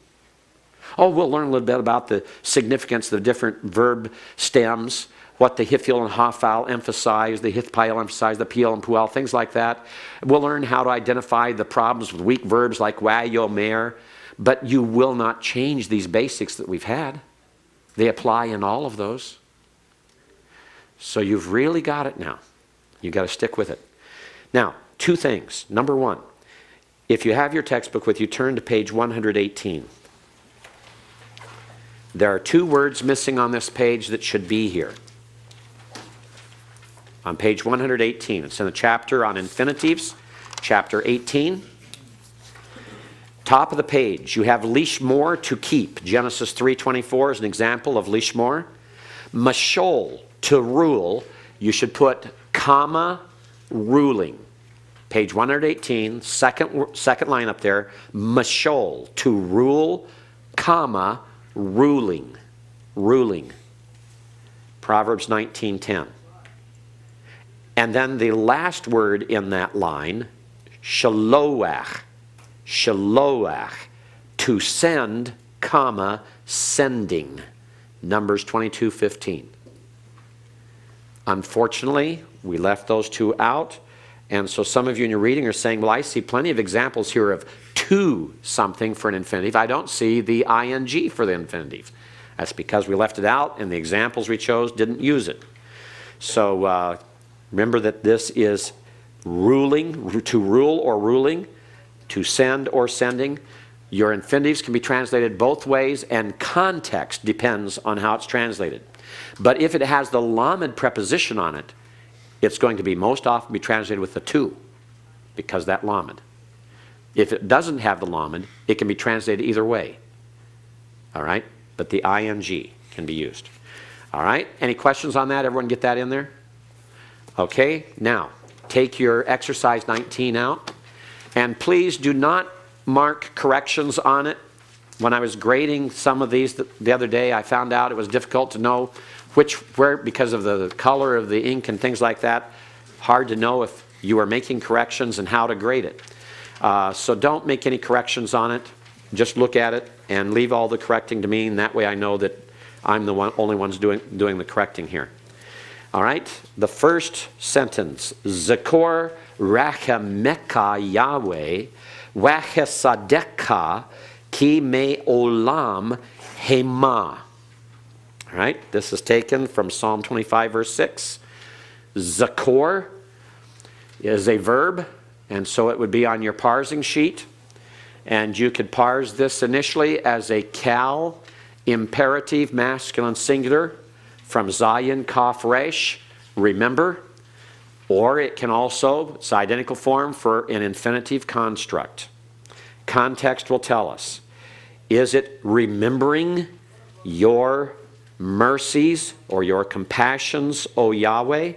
Oh, we'll learn a little bit about the significance of the different verb stems, what the hifil and hafal emphasize, the hithpile emphasize, the piel and puel, things like that. We'll learn how to identify the problems with weak verbs like wa, yo, mer. But you will not change these basics that we've had. They apply in all of those. So you've really got it now. You've got to stick with it. Now, two things. Number one, if you have your textbook with you, turn to page 118. There are two words missing on this page that should be here. On page 118. It's in the chapter on infinitives, chapter 18. Top of the page, you have lishmor, to keep. Genesis 3:24 is an example of lishmor. Mashol, to rule. You should put comma, ruling. Page 118, second line up there. Mashol, to rule, comma, ruling. Ruling. Proverbs 19:10. And then the last word in that line, shaloach. Shaloach, to send, comma, sending. Numbers 22:15. Unfortunately, we left those two out. And so some of you in your reading are saying, well, I see plenty of examples here of to something for an infinitive. I don't see the ing for the infinitive. That's because we left it out and the examples we chose didn't use it. So remember that this is ruling, to rule or ruling. To send or sending. Your infinitives can be translated both ways, and context depends on how it's translated. But if it has the Lawmen preposition on it, it's going to be most often be translated with the to, because that Lawmen. If it doesn't have the Lawmen, it can be translated either way. All right? But the ing can be used. All right? Any questions on that? Everyone get that in there? Okay, now take your exercise 19 out. And please do not mark corrections on it. When I was grading some of these the other day, I found out it was difficult to know where, because of the color of the ink and things like that, hard to know if you are making corrections and how to grade it. So don't make any corrections on it. Just look at it and leave all the correcting to me, and that way I know that I'm the only ones doing the correcting here. All right, the first sentence, Zakor Rachameka Yahweh, Wachesadeka Ki Me Olam Hema. All right, this is taken from Psalm 25, verse 6. Zakor is a verb, and so it would be on your parsing sheet. And you could parse this initially as a kal, imperative, masculine, singular, from Zayin, Kaf, Resh, remember. Or it can also, it's identical form for an infinitive construct. Context will tell us. Is it remembering your mercies or your compassions, O Yahweh?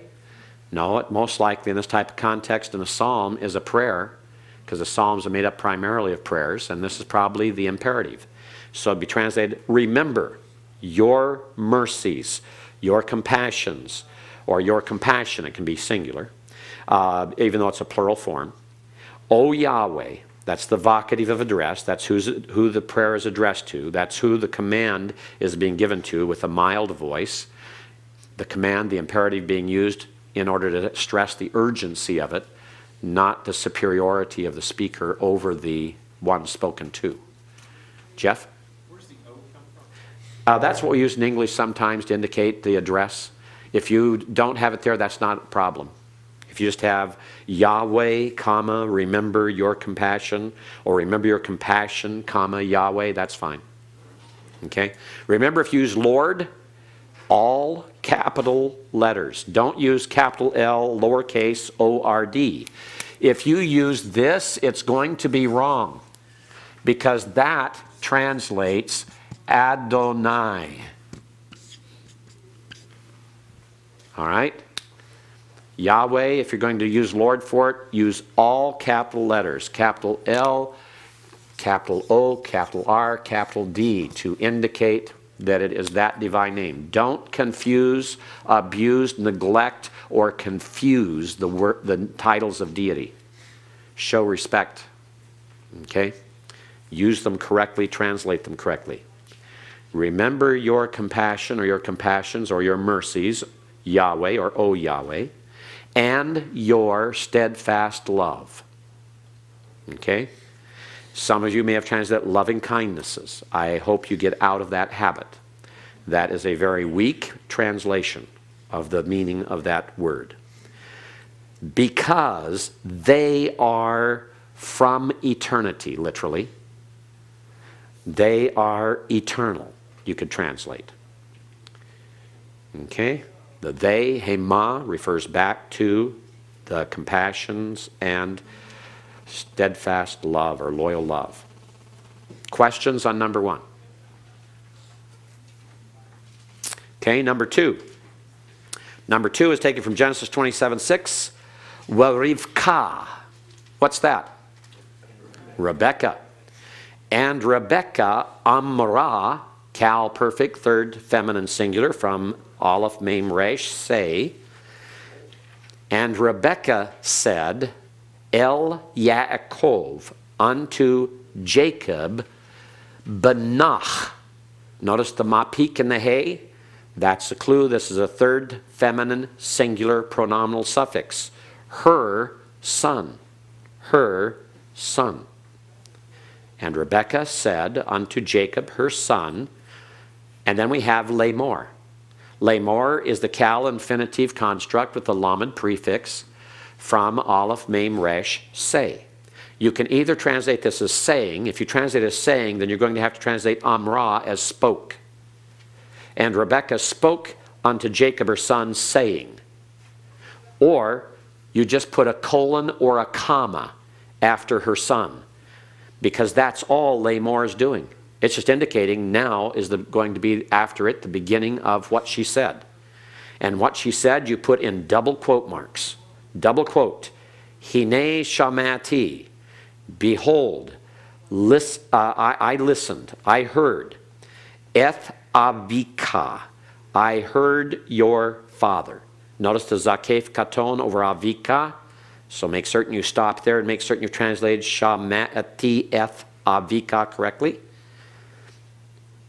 No, it most likely in this type of context in a psalm is a prayer, because the psalms are made up primarily of prayers, and this is probably the imperative. So it'd be translated, remember your mercies, your compassions, or your compassion. It can be singular, even though it's a plural form. O Yahweh, that's the vocative of address. That's who the prayer is addressed to. That's who the command is being given to with a mild voice. The command, the imperative being used in order to stress the urgency of it, not the superiority of the speaker over the one spoken to. Jeff? Where's the O come from? That's what we use in English sometimes to indicate the address. If you don't have it there, that's not a problem. If you just have Yahweh, comma, remember your compassion, or remember your compassion, comma, Yahweh, that's fine. Okay? Remember, if you use Lord, all capital letters. Don't use capital L, lowercase O-R-D. If you use this, it's going to be wrong because that translates Adonai. All right? Yahweh, if you're going to use Lord for it, use all capital letters. Capital L, capital O, capital R, capital D to indicate that it is that divine name. Don't confuse, abuse, neglect, or confuse the titles of deity. Show respect. Okay? Use them correctly, translate them correctly. Remember your compassion or your compassions or your mercies, Yahweh or O Yahweh, and your steadfast love. Okay? Some of you may have translated loving kindnesses. I hope you get out of that habit. That is a very weak translation of the meaning of that word. Because they are from eternity, literally. They are eternal, you could translate. Okay? The they, hema, refers back to the compassions and steadfast love or loyal love. Questions on number 1? Okay, number 2. Number 2 is taken from Genesis 27:6. Rivka. What's that? Rebecca. And Rebecca, Marah, Cal perfect, third feminine singular from Aleph, Mame, Rash, say. And Rebecca said, El Yaakov, unto Jacob, Benach. Notice the mapik and the hey. That's a clue. This is a third feminine singular pronominal suffix. Her son. Her son. And Rebekah said unto Jacob, her son, and then we have Lamor. Lamor is the Cal infinitive construct with the Lawmen prefix from Aleph, Mame, Rash, say. You can either translate this as saying. If you translate as saying, then you're going to have to translate Amrah as spoke. And Rebekah spoke unto Jacob her son, saying. Or you just put a colon or a comma after her son, because that's all Lamor is doing. It's just indicating now is going to be after it the beginning of what she said. And what she said you put in double quote marks. Double quote. Hine shamati. Behold, I listened, I heard. Eth avika. I heard your father. Notice the zakef katon over avika. So make certain you stop there and make certain you translated shamati eth avika correctly.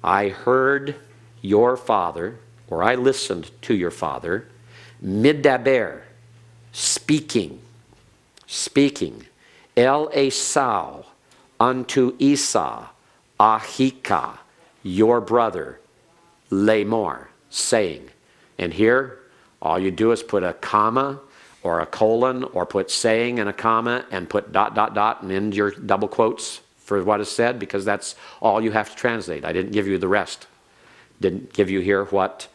I heard your father, or I listened to your father. Middaber, speaking. El Esau, unto Esau, Oheka, your brother, Lamor, saying. And here, all you do is put a comma or a colon or put saying and a comma and put ... and end your double quotes for what is said, because that's all you have to translate. I didn't give you the rest. Didn't give you here what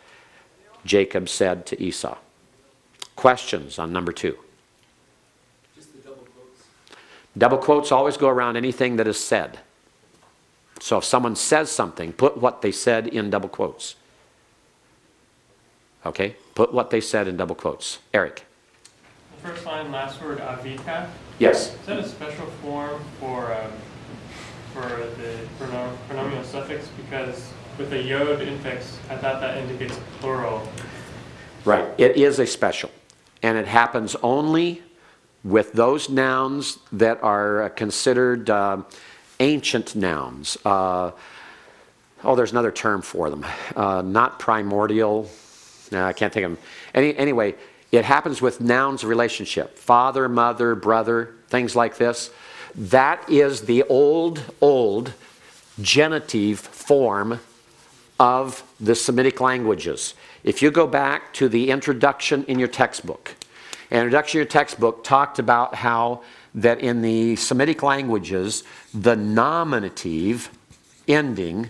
Jacob said to Esau. Questions on number 2? Just the double quotes. Double quotes always go around anything that is said. So if someone says something, put what they said in double quotes. Okay? Put what they said in double quotes. Eric. The first line, last word, avika. Yes. Is that a special form for the pronominal suffix? Because with a yod infix, I thought that indicates plural. Right. It is a special. And it happens only with those nouns that are considered ancient nouns. There's another term for them. Not primordial. No, I can't think of them. Anyway, it happens with nouns of relationship. Father, mother, brother, things like this. That is the old genitive form of the Semitic languages. If you go back to the introduction in your textbook, talked about how that in the Semitic languages, the nominative ending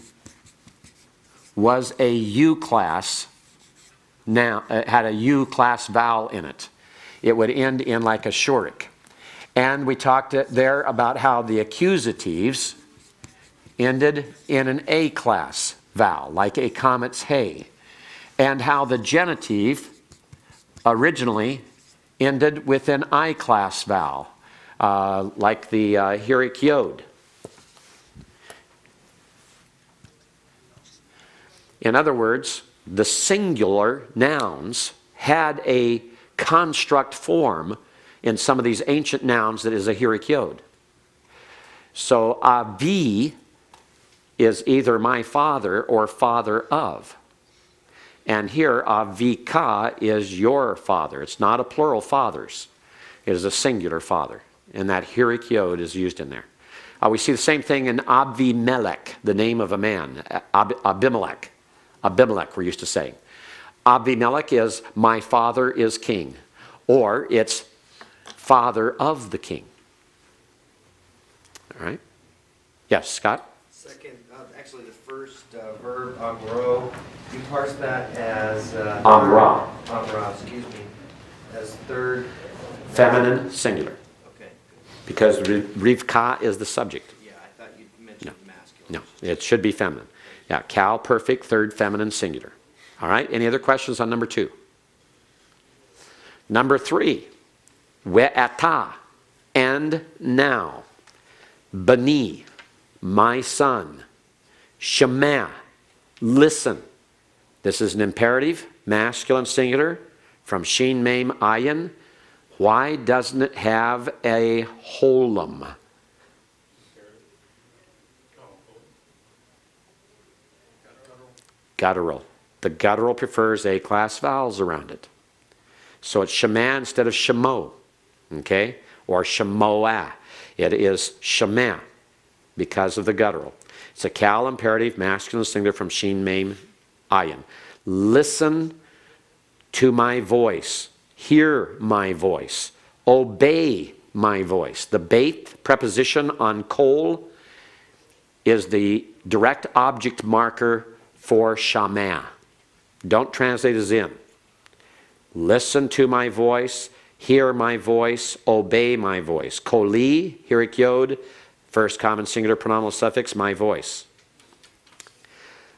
was a U class. Now, it had a U class vowel in it. It would end in like a shoric. And we talked there about how the accusatives ended in an A class vowel, like a comet's hay. And how the genitive originally ended with an I class vowel, like the Hirik Yod. In other words, the singular nouns had a construct form in some of these ancient nouns that is a Hirik Yod. So Avi is either my father or father of. And here Vika is your father. It's not a plural fathers. It is a singular father. And that Hirik Yod is used in there. We see the same thing in Abimelech, the name of a man. Abimelech. Abimelech, we're used to saying. Abimelech is my father is king. Or it's father of the king. All right? Yes, Scott? Second, actually the first verb, amro, you parse that as... Amra. Amra, excuse me. As third... Feminine, singular. Okay. Because Rivka is the subject. Yeah, I thought you mentioned masculine. No, it should be feminine. Yeah, Cal, perfect, third, feminine, singular. All right, any other questions on number 2? Number 3, we'ata, and now. Bani, my son. Shema, listen. This is an imperative, masculine, singular, from Shin, Mame, Ayin. Why doesn't it have a holum? Guttural. The guttural prefers A-class vowels around it. So it's Shema instead of Shemo. Okay? Or Shemoah. It is Shema because of the guttural. It's a cal imperative, masculine, singular from Shin, Mame, Ayin. Listen to my voice. Hear my voice. Obey my voice. The bait preposition on kol is the direct object marker for shama. Don't translate as in. Listen to my voice. Hear my voice. Obey my voice. Koli, Hirik Yod, first common singular pronominal suffix, my voice.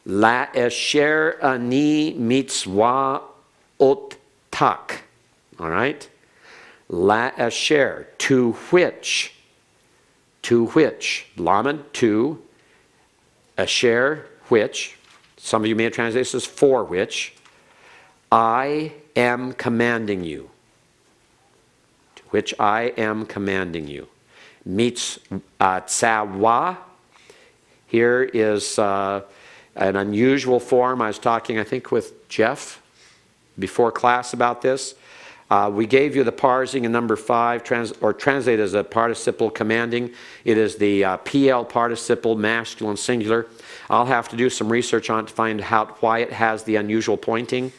La esher ani mitzvah otak. All right? La asher, to which, Lawmen, to, asher, which, some of you may have translated this as for which, I am commanding you. To which I am commanding you. Tzawa, here is an unusual form. I was talking, I think, with Jeff before class about this. We gave you the parsing in number 5, translated as a participle commanding. It is the PL participle, masculine, singular. I'll have to do some research on it to find out why it has the unusual pointing,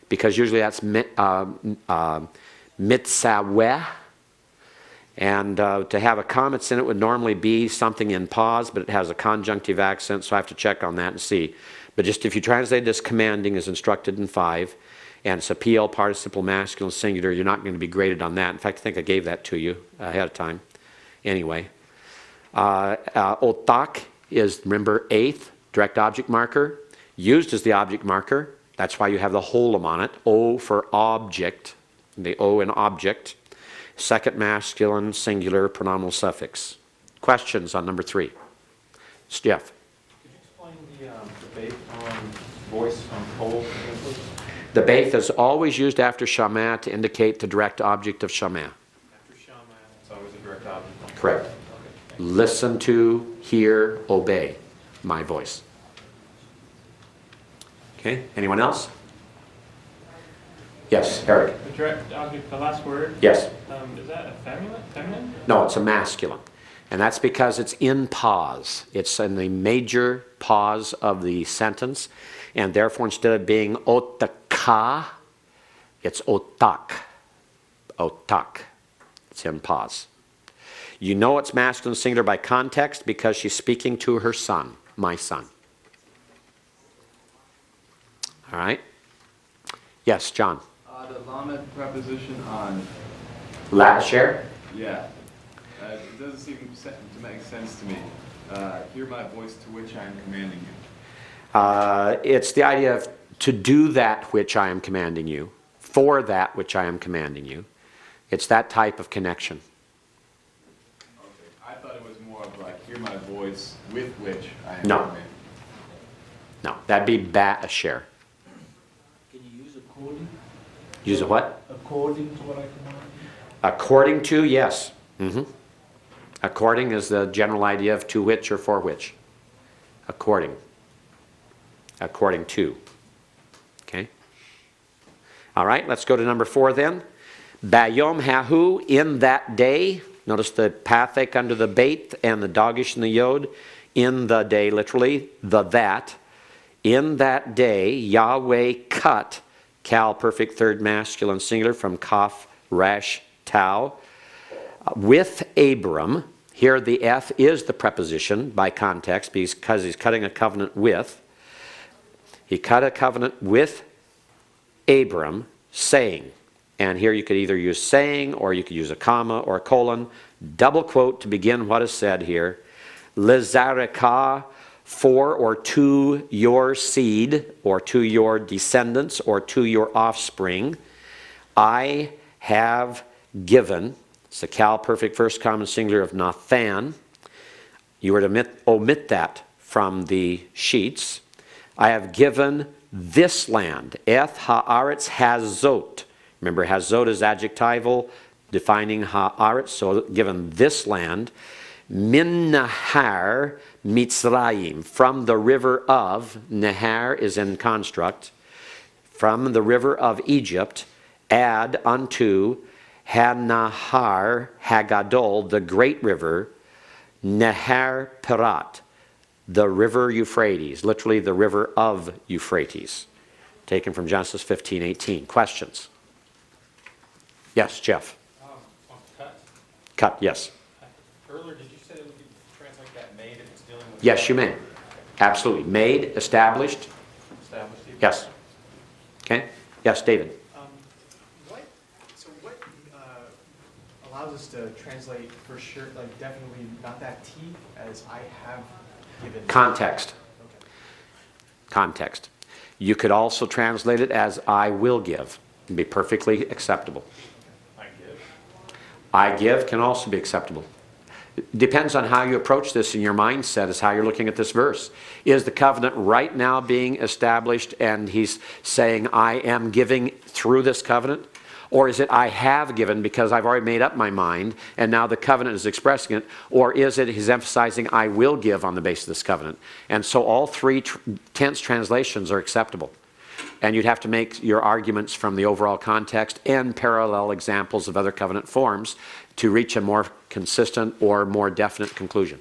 because usually that's mitzaweh. And to have a comets in it would normally be something in pause, but it has a conjunctive accent, so I have to check on that and see. But just if you translate this commanding as instructed in 5, and it's a PL participle masculine singular, you're not going to be graded on that. In fact, I think I gave that to you ahead of time. Anyway. Otak is, remember, 8th, direct object marker, used as the object marker. That's why you have the holum on it. O for object, the O in object. Second masculine singular pronominal suffix. Questions on number 3? Jeff. Could you explain the debate on voice on kol? The baith is always used after shama to indicate the direct object of shama. After shama, it's always a direct object. Correct. Okay. Listen to, hear, obey my voice. Okay, anyone else? Yes, Eric. The direct object, the last word? Yes. Is that a feminine? No, it's a masculine. And that's because it's in pause. It's in the major pause of the sentence. And therefore, instead of being otaka, it's otak. Otak. It's in pause. You know it's masculine singular by context because she's speaking to her son, my son. All right? Yes, John. The Lawmen preposition on, Lasher. yeah, it doesn't seem to make sense to me. Hear my voice to which I am commanding you. It's the idea of to do that which I am commanding you, for that which I am commanding you. It's that type of connection. Okay. I thought it was more of like, hear my voice with which I am No. commanding. No, that'd be ba'asher. Can you use according? Use a what? According to what I command you? According to, yes. According is the general idea of to which or for which. According. According to. Okay? All right, let's go to number 4 then. Bayom hahu, in that day. Notice the pathic under the bait and the dogish and the yod. In the day, literally, the that. In that day, Yahweh cut, Cal, perfect third masculine singular, from Kaf, Rash, Tau, with Abram. Here the F is the preposition by context because he's cutting a covenant with. He cut a covenant with Abram, saying, and here you could either use saying or you could use a comma or a colon, double quote to begin what is said here. Lizareka, for or to your seed, or to your descendants, or to your offspring, I have given. It's the Cal perfect first common singular of Nathan. You were to omit that from the sheets. I have given this land. Eth haaretz hazot. Remember, hazot is adjectival, defining haaretz, so given this land. Min nahar Mitzrayim, from the river of, Nahar is in construct, from the river of Egypt, add unto Hanahar Hagadol, the great river, Nahar Perat, the river Euphrates, literally the river of Euphrates, taken from Genesis 15:18. Questions? Yes, Jeff. On cut. Cut, yes. Earlier, did you say that we could translate that made if it's dealing with... Yes, you may. Absolutely. Made, established. Established. Yes. Okay. Yes, David. What allows us to translate for sure, like definitely not that T as I have given? Context. Okay. Context. You could also translate it as I will give. It'd be perfectly acceptable. I give. I give can also be acceptable. It depends on how you approach this in your mindset, is how you're looking at this verse. Is the covenant right now being established and he's saying I am giving through this covenant? Or is it I have given because I've already made up my mind and now the covenant is expressing it? Or is it he's emphasizing I will give on the basis of this covenant? And so all three tense translations are acceptable. And you'd have to make your arguments from the overall context and parallel examples of other covenant forms to reach a more consistent or more definite conclusion.